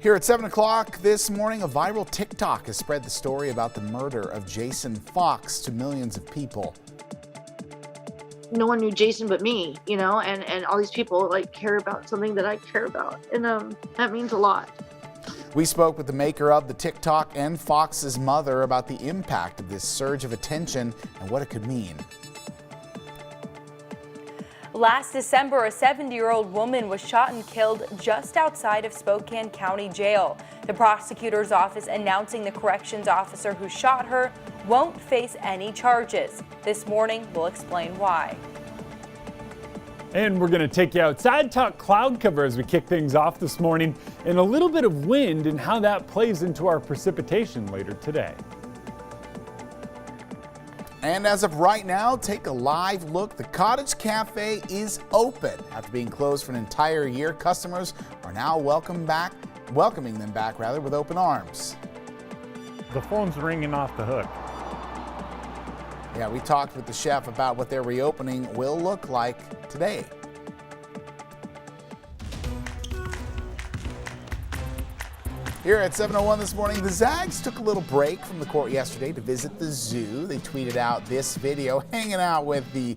Here at 7 o'clock this morning, a viral TikTok has spread the story about the murder of Jason Fox to millions of people. No one knew Jason but me, you know, and all these people like care about something that I care about. And that means a lot. We spoke with the maker of the TikTok and Fox's mother about the impact of this surge of attention and what it could mean. Last December, a 70-year-old woman was shot and killed just outside of Spokane County Jail. The prosecutor's office announcing the corrections officer who shot her won't face any charges. This morning, we'll explain why. And we're going to take you outside, talk cloud cover as we kick things off this morning, and a little bit of wind and how that plays into our precipitation later today. And as of right now, take a live look. The Cottage Cafe is open. After being closed for an entire year, customers are now welcoming them back with open arms. The phone's ringing off the hook. Yeah, we talked with the chef about what their reopening will look like today. Here at 7:01 this morning, the Zags took a little break from the court yesterday to visit the zoo. They tweeted out this video hanging out with the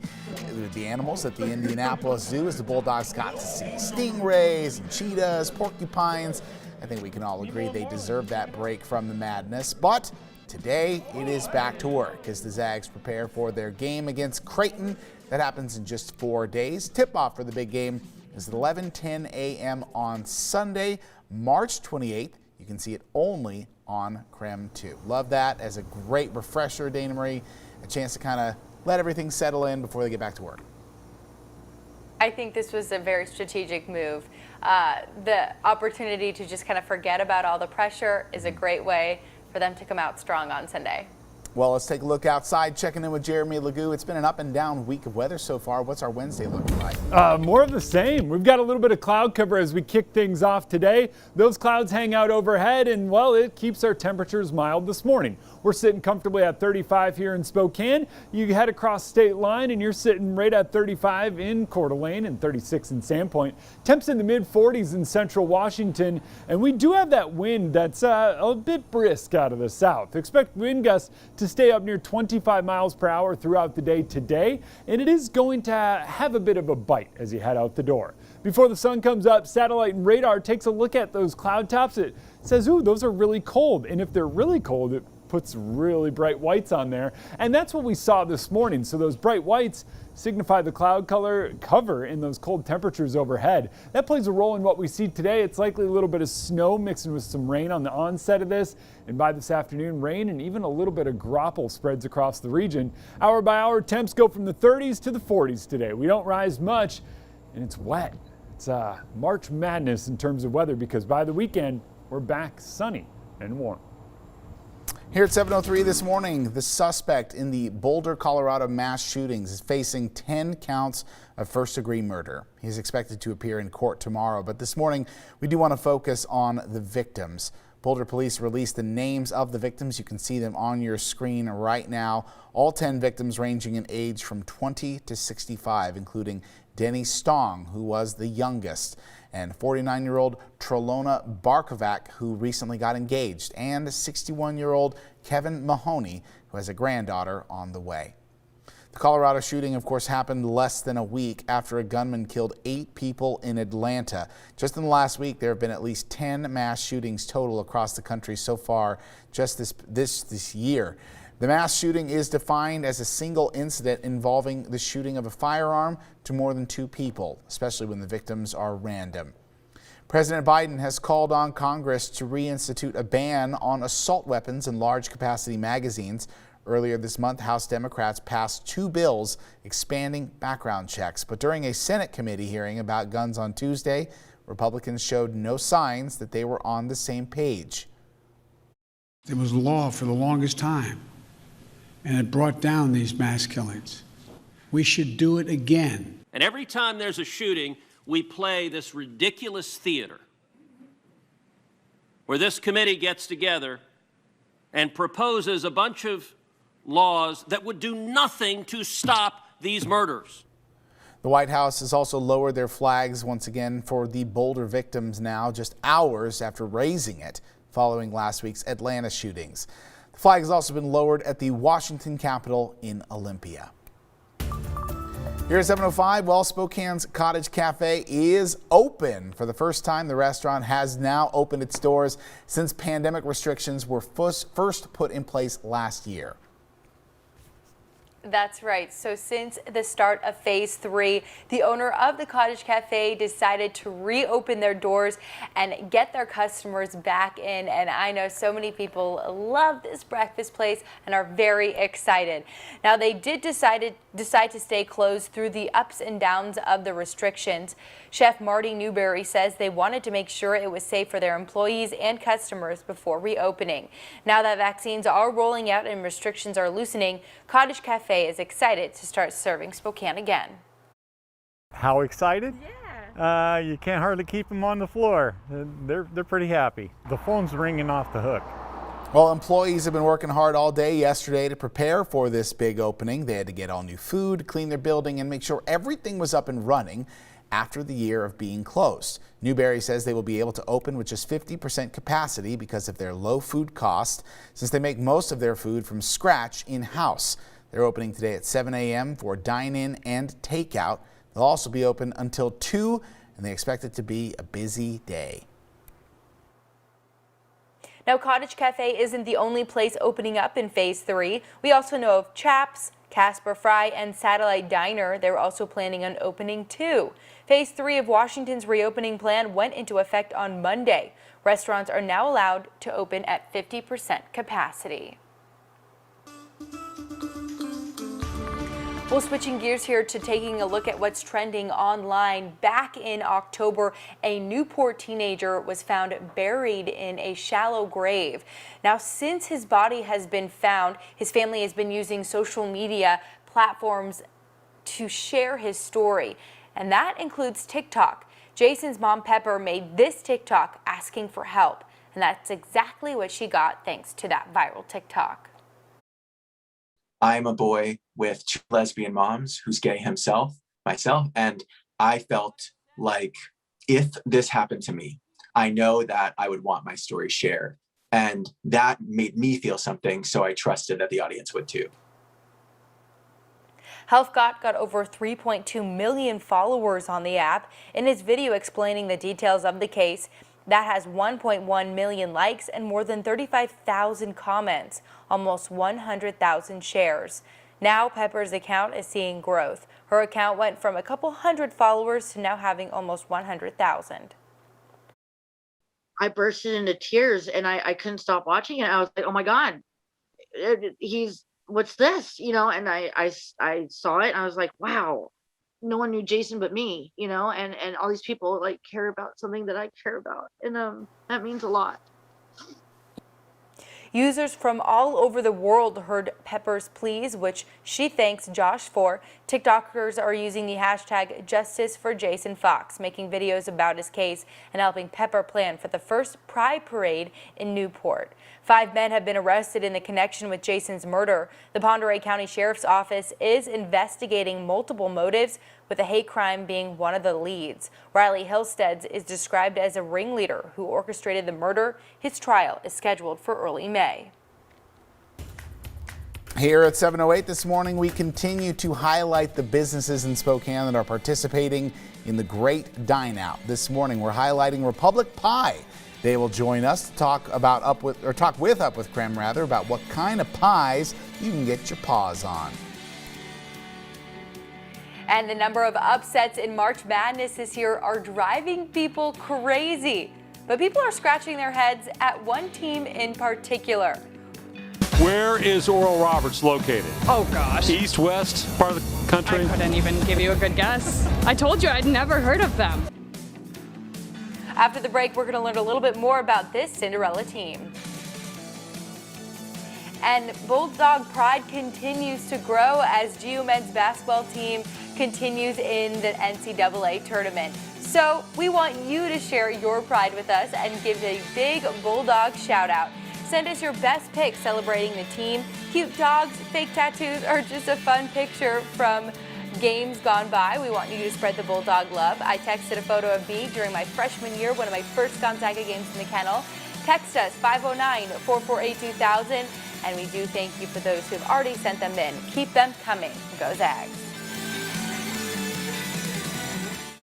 animals at the Indianapolis Zoo as the Bulldogs got to see stingrays and cheetahs, porcupines. I think we can all agree they deserve that break from the madness. But today it is back to work as the Zags prepare for their game against Creighton. That happens in just 4 days. Tip-off for the big game is at 11:10 a.m. on Sunday, March 28th. You can see it only on KREM 2. Love that as a great refresher, Dana Marie, a chance to kind of let everything settle in before they get back to work. I think this was a very strategic move. The opportunity to just kind of forget about all the pressure is a great way for them to come out strong on Sunday. Well, let's take a look outside, checking in with Jeremy Legoo. It's been an up and down week of weather so far. What's our Wednesday looking like? More of the same. We've got a little bit of cloud cover as we kick things off today. Those clouds hang out overhead and, well, it keeps our temperatures mild this morning. We're sitting comfortably at 35 here in Spokane. You head across state line and you're sitting right at 35 in Coeur d'Alene and 36 in Sandpoint. Temps in the mid 40s in central Washington. And we do have that wind that's a bit brisk out of the south. Expect wind gusts to stay up near 25 miles per hour throughout the day today, and it is going to have a bit of a bite as you head out the door. Before the sun comes up, satellite and radar takes a look at those cloud tops. It says, ooh, those are really cold, and if they're really cold, it puts really bright whites on there, and that's what we saw this morning. So those bright whites signify the cloud color cover in those cold temperatures overhead. That plays a role in what we see today. It's likely a little bit of snow mixing with some rain on the onset of this, and by this afternoon, rain and even a little bit of graupel spreads across the region. Hour by hour, temps go from the 30s to the 40s today. We don't rise much, and it's wet. It's March madness in terms of weather because by the weekend, we're back sunny and warm. Here at 7:03 this morning, the suspect in the Boulder, Colorado mass shootings is facing 10 counts of first-degree murder. He's expected to appear in court tomorrow, but this morning we do want to focus on the victims. Boulder police released the names of the victims. You can see them on your screen right now. All 10 victims ranging in age from 20 to 65, including Denny Stong, who was the youngest, and 49-year-old Trelona Barkovac, who recently got engaged, and 61-year-old Kevin Mahoney, who has a granddaughter on the way. The Colorado shooting, of course, happened less than a week after a gunman killed 8 people in Atlanta. Just in the last week, there have been at least 10 mass shootings total across the country so far just this year. The mass shooting is defined as a single incident involving the shooting of a firearm to more than 2 people, especially when the victims are random. President Biden has called on Congress to reinstitute a ban on assault weapons and large capacity magazines. Earlier this month, House Democrats passed 2 bills expanding background checks. But during a Senate committee hearing about guns on Tuesday, Republicans showed no signs that they were on the same page. There was law for the longest time, and it brought down these mass killings. We should do it again. And every time there's a shooting, we play this ridiculous theater where this committee gets together and proposes a bunch of laws that would do nothing to stop these murders. The White House has also lowered their flags once again for the Boulder victims now, just hours after raising it following last week's Atlanta shootings. The flag has also been lowered at the Washington Capitol in Olympia. Here at 7:05, well, Spokane's Cottage Cafe is open. For the first time, the restaurant has now opened its doors since pandemic restrictions were first put in place last year. That's right. So since the start of phase 3, the owner of the Cottage Cafe decided to reopen their doors and get their customers back in. And I know so many people love this breakfast place and are very excited. Now, they did decide to stay closed through the ups and downs of the restrictions. Chef Marty Newberry says they wanted to make sure it was safe for their employees and customers before reopening. Now that vaccines are rolling out and restrictions are loosening, Cottage Cafe is excited to start serving Spokane again. How excited? Yeah. You can't hardly keep them on the floor. They're pretty happy. The phone's ringing off the hook. Well, employees have been working hard all day yesterday to prepare for this big opening. They had to get all new food, clean their building, and make sure everything was up and running after the year of being closed. Newberry says they will be able to open with just 50% capacity because of their low food cost, since they make most of their food from scratch in-house. They're opening today at 7 a.m. for dine-in and takeout. They'll also be open until 2, and they expect it to be a busy day. Now, Cottage Cafe isn't the only place opening up in phase 3. We also know of Chaps, Casper Fry, and Satellite Diner. They're also planning on opening too. Phase 3 of Washington's reopening plan went into effect on Monday. Restaurants are now allowed to open at 50% capacity. Well, switching gears here to taking a look at what's trending online. Back in October, a Newport teenager was found buried in a shallow grave. Now, since his body has been found, his family has been using social media platforms to share his story, and that includes TikTok. Jason's mom, Pepper, made this TikTok asking for help, and that's exactly what she got thanks to that viral TikTok. I'm a boy with 2 lesbian moms who's gay myself, and I felt like if this happened to me, I know that I would want my story shared, and that made me feel something, so I trusted that the audience would too. HealthGot got over 3.2 million followers on the app. In his video explaining the details of the case, that has 1.1 million likes and more than 35,000 comments, almost 100,000 shares. Now Pepper's account is seeing growth. Her account went from a couple hundred followers to now having almost 100,000. I bursted into tears and I couldn't stop watching it. I was like, oh my God, what's this? And I saw it and I was like, wow, no one knew Jason but me, and all these people like care about something that I care about. And that means a lot. Users from all over the world heard Pepper's pleas, which she thanks Josh for. TikTokers are using the hashtag #JusticeForJasonFox, making videos about his case and helping Pepper plan for the first Pride Parade in Newport. 5 men have been arrested in the connection with Jason's murder. The Pend Oreille County Sheriff's Office is investigating multiple motives, with a hate crime being one of the leads. Riley Hillstead is described as a ringleader who orchestrated the murder. His trial is scheduled for early May. Here at 7:08 this morning, we continue to highlight the businesses in Spokane that are participating in the Great Dine Out. This morning, we're highlighting Republic Pie. They will join us to talk with Up with KREM about what kind of pies you can get your paws on. And the number of upsets in March Madness this year are driving people crazy. But people are scratching their heads at one team in particular. Where is Oral Roberts located? Oh gosh. East, west, part of the country? I couldn't even give you a good guess. I told you I'd never heard of them. After the break, we're going to learn a little bit more about this Cinderella team. And Bulldog pride continues to grow as GU men's basketball team continues in the NCAA tournament. So we want you to share your pride with us and give a big Bulldog shout out. Send us your best pic celebrating the team, cute dogs, fake tattoos, or just a fun picture from Games gone by, we want you to spread the Bulldog love. I texted a photo of me during my freshman year, one of my first Gonzaga games in the kennel. Text us 509-448-2000, and we do thank you for those who have already sent them in. Keep them coming. Go Zags!